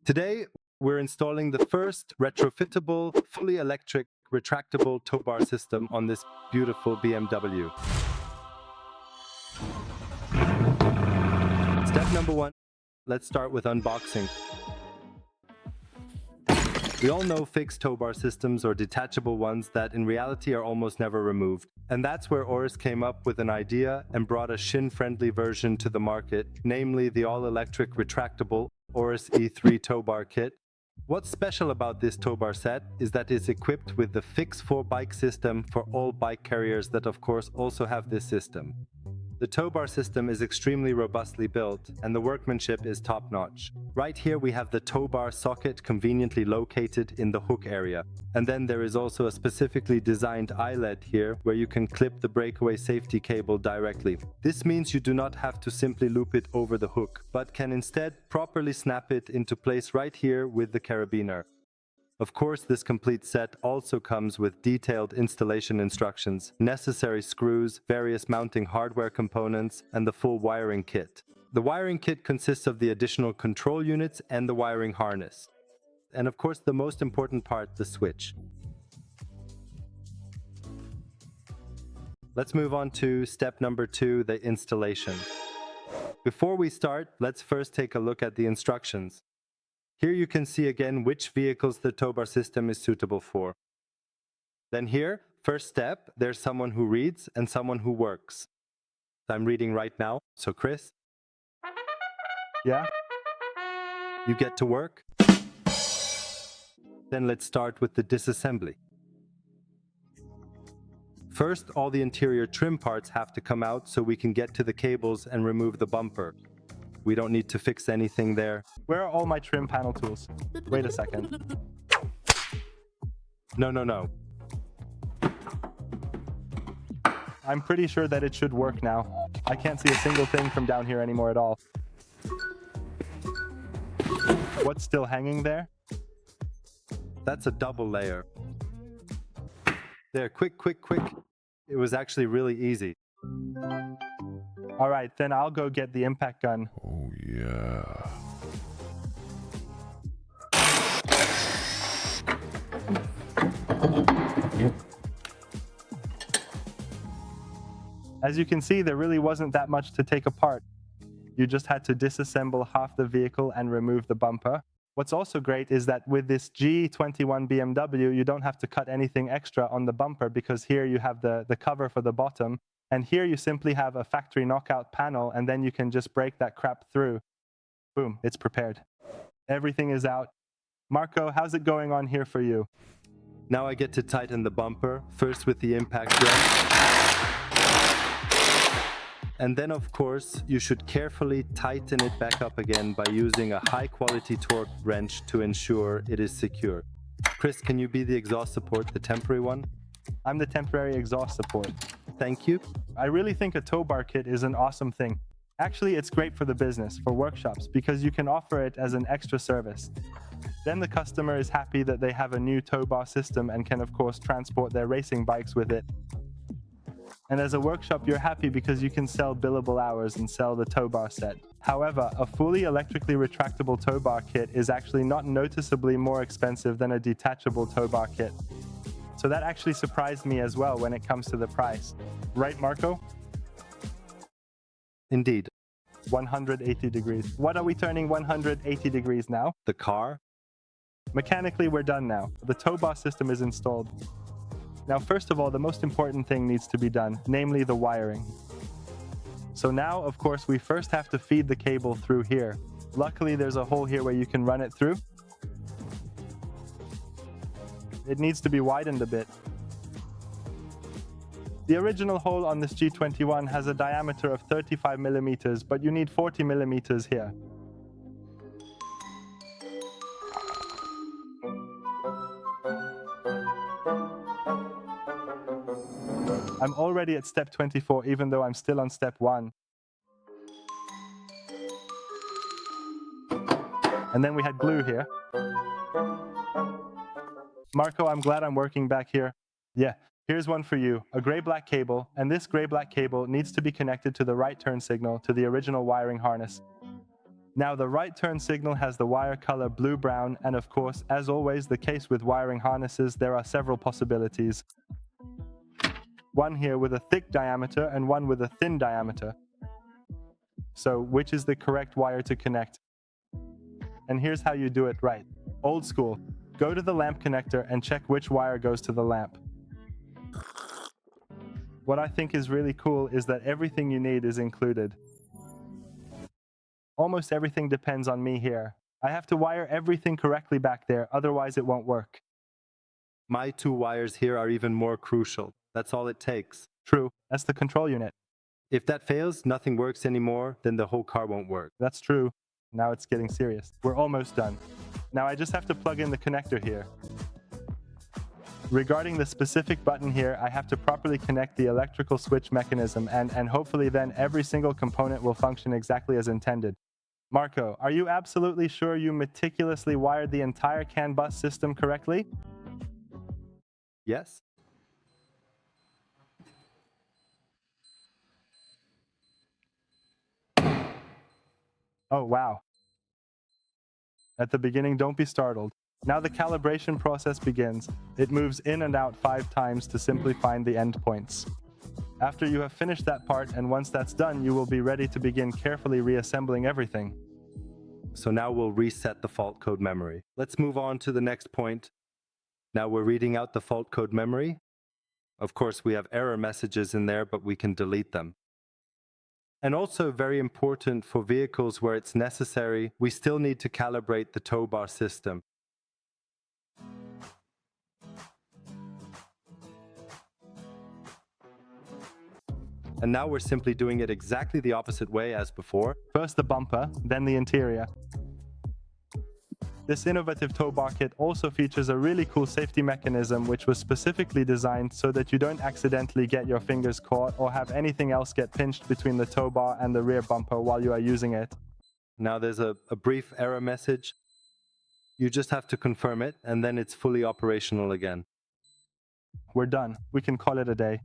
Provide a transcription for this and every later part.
Today, we're installing the first retrofittable, fully electric, retractable Towbar system on this beautiful BMW. Step number 1, let's start with unboxing. We all know fixed Towbar systems or detachable ones that in reality are almost never removed. And that's where ORIS came up with an idea and brought a shin-friendly version to the market, namely the all-electric retractable ORIS E3 Towbar kit. What's special about this Towbar set is that it's equipped with the Fix 4 bike system for all bike carriers that of course also have this system. The Towbar system is extremely robustly built and the workmanship is top-notch. Right here we have the Towbar socket conveniently located in the hook area. And then there is also a specifically designed eyelet here where you can clip the breakaway safety cable directly. This means you do not have to simply loop it over the hook, but can instead properly snap it into place right here with the carabiner. Of course, this complete set also comes with detailed installation instructions, necessary screws, various mounting hardware components, and the full wiring kit. The wiring kit consists of the additional control units and the wiring harness. And of course, the most important part, the switch. Let's move on to step number 2, the installation. Before we start, let's first take a look at the instructions. Here you can see again which vehicles the Towbar system is suitable for. Then here, first step, there's someone who reads and someone who works. I'm reading right now, so Chris? Yeah? You get to work? Then let's start with the disassembly. First, all the interior trim parts have to come out so we can get to the cables and remove the bumper. We don't need to fix anything there. Where are all my trim panel tools? Wait a second. No. I'm pretty sure that it should work now. I can't see a single thing from down here anymore at all. What's still hanging there? That's a double layer. There, quick. It was actually really easy. All right, then I'll go get the impact gun. Oh, yeah. As you can see, there really wasn't that much to take apart. You just had to disassemble half the vehicle and remove the bumper. What's also great is that with this G21 BMW, you don't have to cut anything extra on the bumper because here you have the cover for the bottom. And here you simply have a factory knockout panel and then you can just break that crap through. Boom, it's prepared. Everything is out. Marco, how's it going on here for you? Now I get to tighten the bumper, first with the impact wrench. And then of course, you should carefully tighten it back up again by using a high-quality torque wrench to ensure it is secure. Chris, can you be the exhaust support, the temporary one? I'm the temporary exhaust support. Thank you. I really think a Towbar kit is an awesome thing. Actually, it's great for the business, for workshops, because you can offer it as an extra service. Then the customer is happy that they have a new Towbar system and can of course transport their racing bikes with it. And as a workshop, you're happy because you can sell billable hours and sell the Towbar set. However, a fully electrically retractable Towbar kit is actually not noticeably more expensive than a detachable Towbar kit. So that actually surprised me as well when it comes to the price. Right, Marco? Indeed. 180 degrees. What are we turning 180 degrees now? The car? Mechanically, we're done now. The Towbar system is installed. Now, first of all, the most important thing needs to be done, namely the wiring. So now, of course, we first have to feed the cable through here. Luckily, there's a hole here where you can run it through. It needs to be widened a bit. The original hole on this G21 has a diameter of 35 millimeters, but you need 40 millimeters here. I'm already at step 24, even though I'm still on step 1. And then we had glue here. Marco, I'm glad I'm working back here. Yeah, here's one for you, a gray-black cable, and this gray-black cable needs to be connected to the right turn signal to the original wiring harness. Now the right turn signal has the wire color blue-brown, and of course, as always the case with wiring harnesses, there are several possibilities. One here with a thick diameter and one with a thin diameter. So which is the correct wire to connect? And here's how you do it right. Old school. Go to the lamp connector and check which wire goes to the lamp. What I think is really cool is that everything you need is included. Almost everything depends on me here. I have to wire everything correctly back there, otherwise it won't work. My 2 wires here are even more crucial. That's all it takes. True, that's the control unit. If that fails, nothing works anymore, then the whole car won't work. That's true. Now it's getting serious. We're almost done. Now I just have to plug in the connector here. Regarding the specific button here, I have to properly connect the electrical switch mechanism and hopefully then every single component will function exactly as intended. Marco, are you absolutely sure you meticulously wired the entire CAN bus system correctly? Yes? Oh, wow. At the beginning, don't be startled. Now the calibration process begins. It moves in and out 5 times to simply find the endpoints. After you have finished that part, and once that's done, you will be ready to begin carefully reassembling everything. So now we'll reset the fault code memory. Let's move on to the next point. Now we're reading out the fault code memory. Of course, we have error messages in there, but we can delete them. And also very important for vehicles where it's necessary, we still need to calibrate the Towbar system. And now we're simply doing it exactly the opposite way as before. First the bumper, then the interior. This innovative Towbar kit also features a really cool safety mechanism which was specifically designed so that you don't accidentally get your fingers caught or have anything else get pinched between the Towbar and the rear bumper while you are using it. Now there's a brief error message. You just have to confirm it and then it's fully operational again. We're done. We can call it a day.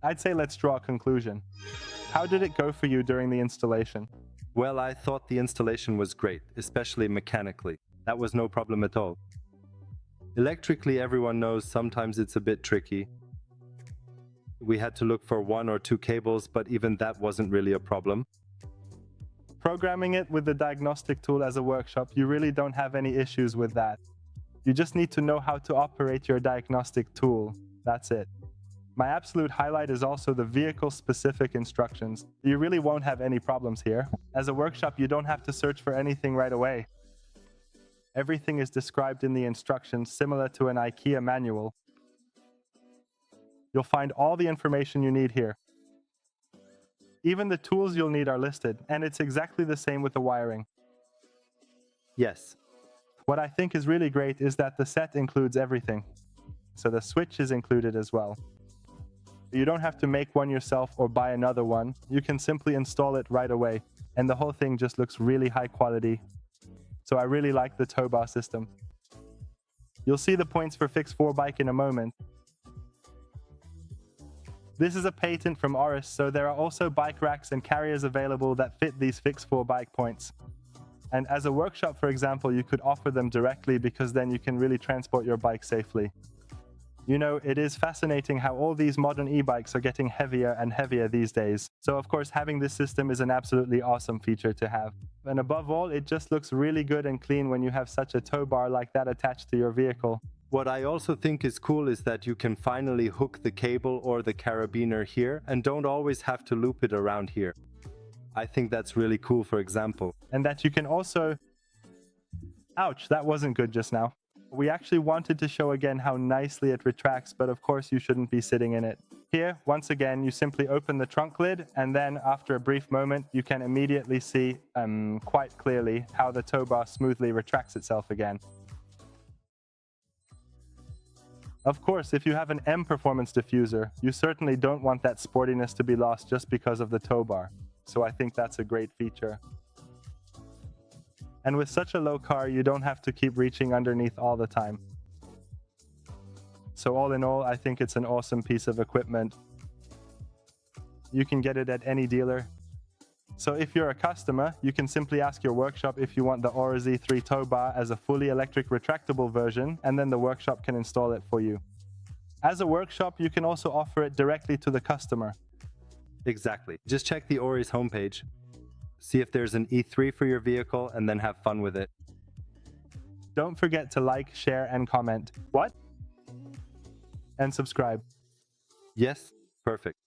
I'd say let's draw a conclusion. How did it go for you during the installation? Well, I thought the installation was great, especially mechanically. That was no problem at all. Electrically, everyone knows sometimes it's a bit tricky. We had to look for 1 or 2 cables, but even that wasn't really a problem. Programming it with the diagnostic tool as a workshop, you really don't have any issues with that. You just need to know how to operate your diagnostic tool. That's it. My absolute highlight is also the vehicle-specific instructions. You really won't have any problems here. As a workshop, you don't have to search for anything right away. Everything is described in the instructions, similar to an IKEA manual. You'll find all the information you need here. Even the tools you'll need are listed, and it's exactly the same with the wiring. Yes. What I think is really great is that the set includes everything. So the switch is included as well. You don't have to make one yourself or buy another one. You can simply install it right away, and the whole thing just looks really high quality. So I really like the Towbar system. You'll see the points for Fix 4 Bike in a moment. This is a patent from ORIS, so there are also bike racks and carriers available that fit these Fix 4 Bike points. And as a workshop, for example, you could offer them directly because then you can really transport your bike safely. You know, it is fascinating how all these modern e-bikes are getting heavier and heavier these days. So of course, having this system is an absolutely awesome feature to have. And above all, it just looks really good and clean when you have such a tow bar like that attached to your vehicle. What I also think is cool is that you can finally hook the cable or the carabiner here and don't always have to loop it around here. I think that's really cool, for example. And that you can also... Ouch, that wasn't good just now. We actually wanted to show again how nicely it retracts, but of course you shouldn't be sitting in it. Here, once again, you simply open the trunk lid, and then after a brief moment, you can immediately see quite clearly how the tow bar smoothly retracts itself again. Of course, if you have an M performance diffuser, you certainly don't want that sportiness to be lost just because of the tow bar. So I think that's a great feature. And with such a low car, you don't have to keep reaching underneath all the time. So all in all, I think it's an awesome piece of equipment. You can get it at any dealer. So if you're a customer, you can simply ask your workshop if you want the ORIS E3 Towbar as a fully electric retractable version, and then the workshop can install it for you. As a workshop, you can also offer it directly to the customer. Exactly. Just check the ORIS homepage, see if there's an E3 for your vehicle, and then have fun with it. Don't forget to like, share, and comment. What? And subscribe. Yes, perfect.